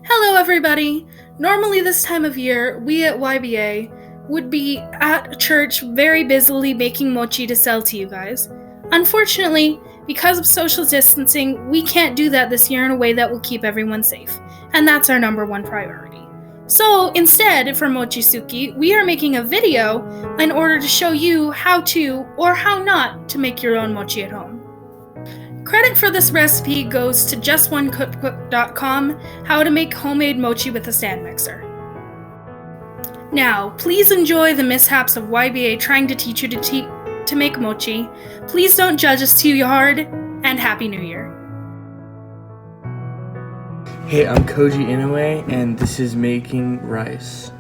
Hello, everybody! Normally, this time of year, we at YBA would be at church very busily making mochi to sell to you guys. Unfortunately, because of social distancing, we can't do that this year in a way that will keep everyone safe, and that's our number one priority. So, instead, for Mochitsuki, we are making a video in order to show you how to, or how not, to make your own mochi at home. Credit for this recipe goes to justonecookbook.com, how to make homemade mochi with a stand mixer. Now, please enjoy the mishaps of YBA trying to teach you to make mochi. Please don't judge us too hard, and Happy New Year. Hey, I'm Koji Inoue, and this is making rice.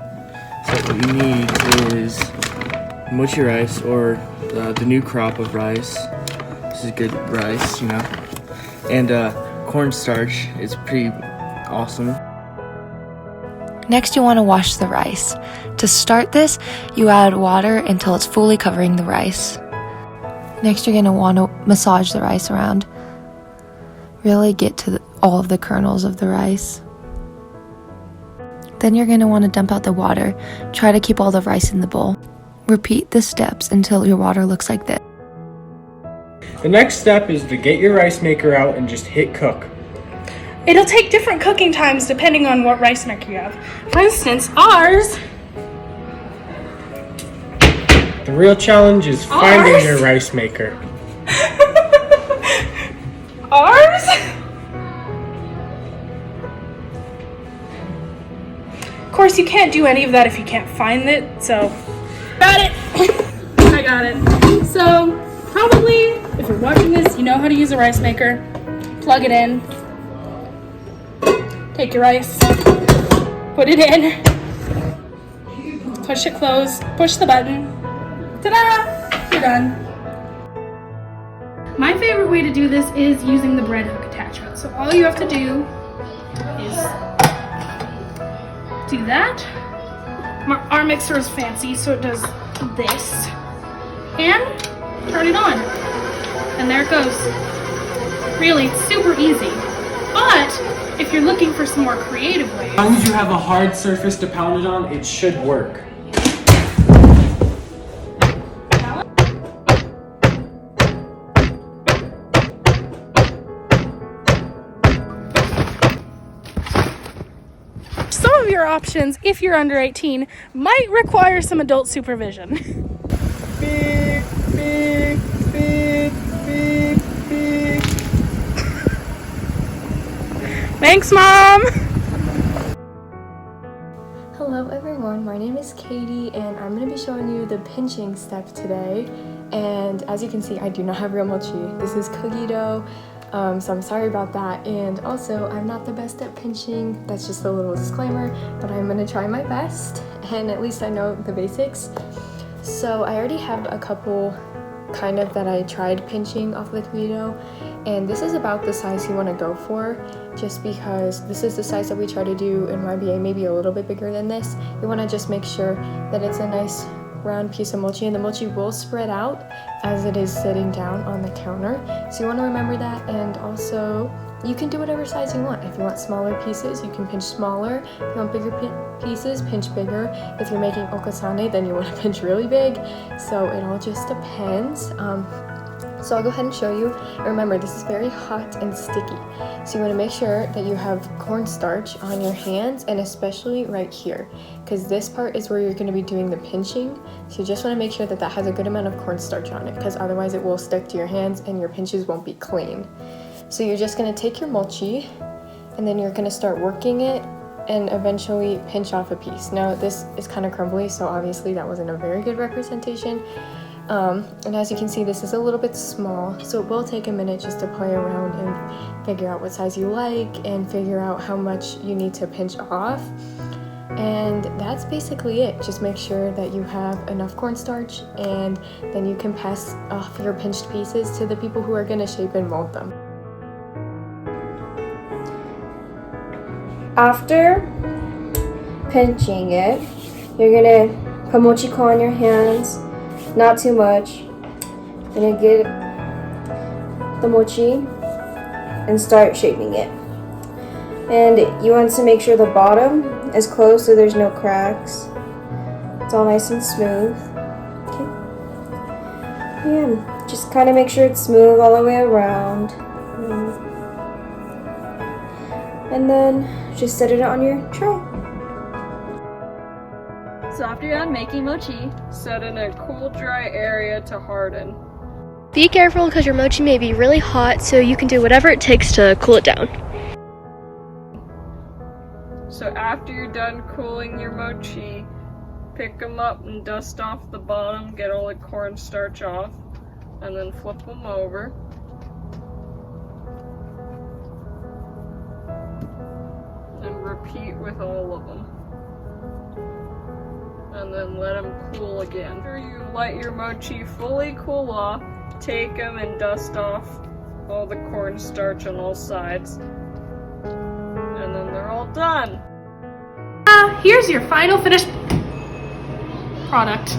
So what you need is mochi rice, or the new crop of rice. This is good rice, and cornstarch is pretty awesome. Next, you want to wash the rice. To start this, you add water until it's fully covering the rice. Next, you're going to want to massage the rice around. Really get to all of the kernels of the rice. Then you're going to want to dump out the water. Try to keep all the rice in the bowl. Repeat the steps until your water looks like this. The next step is to get your rice maker out and just hit cook. It'll take different cooking times depending on what rice maker you have. For instance, ours... The real challenge is finding your rice maker. Ours? Of course, you can't do any of that if you can't find it, so... Got it! I got it. So, probably, if you're watching this, you know how to use a rice maker. Plug it in. Take your rice. Put it in. Push it closed. Push the button. Ta-da! You're done. My favorite way to do this is using the bread hook attachment. So all you have to do is do that. Our mixer is fancy, so it does this. And turn it on. And there it goes. Really, it's super easy. But if you're looking for some more creative ways... As long as you have a hard surface to pound it on, it should work. Some of your options, if you're under 18, might require some adult supervision. Beep, beep, beep, beep, beep. Thanks, Mom! Hello everyone, my name is Katie and I'm going to be showing you the pinching step today. And as you can see, I do not have real mochi. This is cookie dough, so I'm sorry about that. And also, I'm not the best at pinching. That's just a little disclaimer, but I'm going to try my best, and at least I know the basics. So I already have a couple kind of that I tried pinching off the cookie dough, and this is about the size you want to go for, just because this is the size that we try to do in YBA, maybe a little bit bigger than this. You want to just make sure that it's a nice round piece of mochi, and the mochi will spread out as it is sitting down on the counter, so you want to remember that. And also, you can do whatever size you want. If you want smaller pieces, you can pinch smaller. If you want bigger pieces, pinch bigger. If you're making okasane, then you want to pinch really big. So it all just depends. So I'll go ahead and show you. Remember, this is very hot and sticky, so you want to make sure that you have cornstarch on your hands, and especially right here, because this part is where you're going to be doing the pinching. So you just want to make sure that that has a good amount of cornstarch on it, because otherwise it will stick to your hands and your pinches won't be clean. So you're just going to take your mochi, and then you're going to start working it and eventually pinch off a piece. Now this is kind of crumbly, so obviously that wasn't a very good representation. And as you can see, this is a little bit small, so it will take a minute just to play around and figure out what size you like and figure out how much you need to pinch off. And that's basically it. Just make sure that you have enough cornstarch, and then you can pass off your pinched pieces to the people who are going to shape and mold them. After pinching it, you're going to put mochiko on your hands. Not too much. Gonna get the mochi and start shaping it. And you want to make sure the bottom is closed so there's no cracks. It's all nice and smooth. Okay. Yeah, just kind of make sure it's smooth all the way around. And then just set it on your tray. So after you're done making mochi, set in a cool, dry area to harden. Be careful because your mochi may be really hot, so you can do whatever it takes to cool it down. So after you're done cooling your mochi, pick them up and dust off the bottom, get all the cornstarch off, and then flip them over. And repeat with all of them. And then let them cool again. After you let your mochi fully cool off, take them and dust off all the cornstarch on all sides. And then they're all done. Here's your final finished product.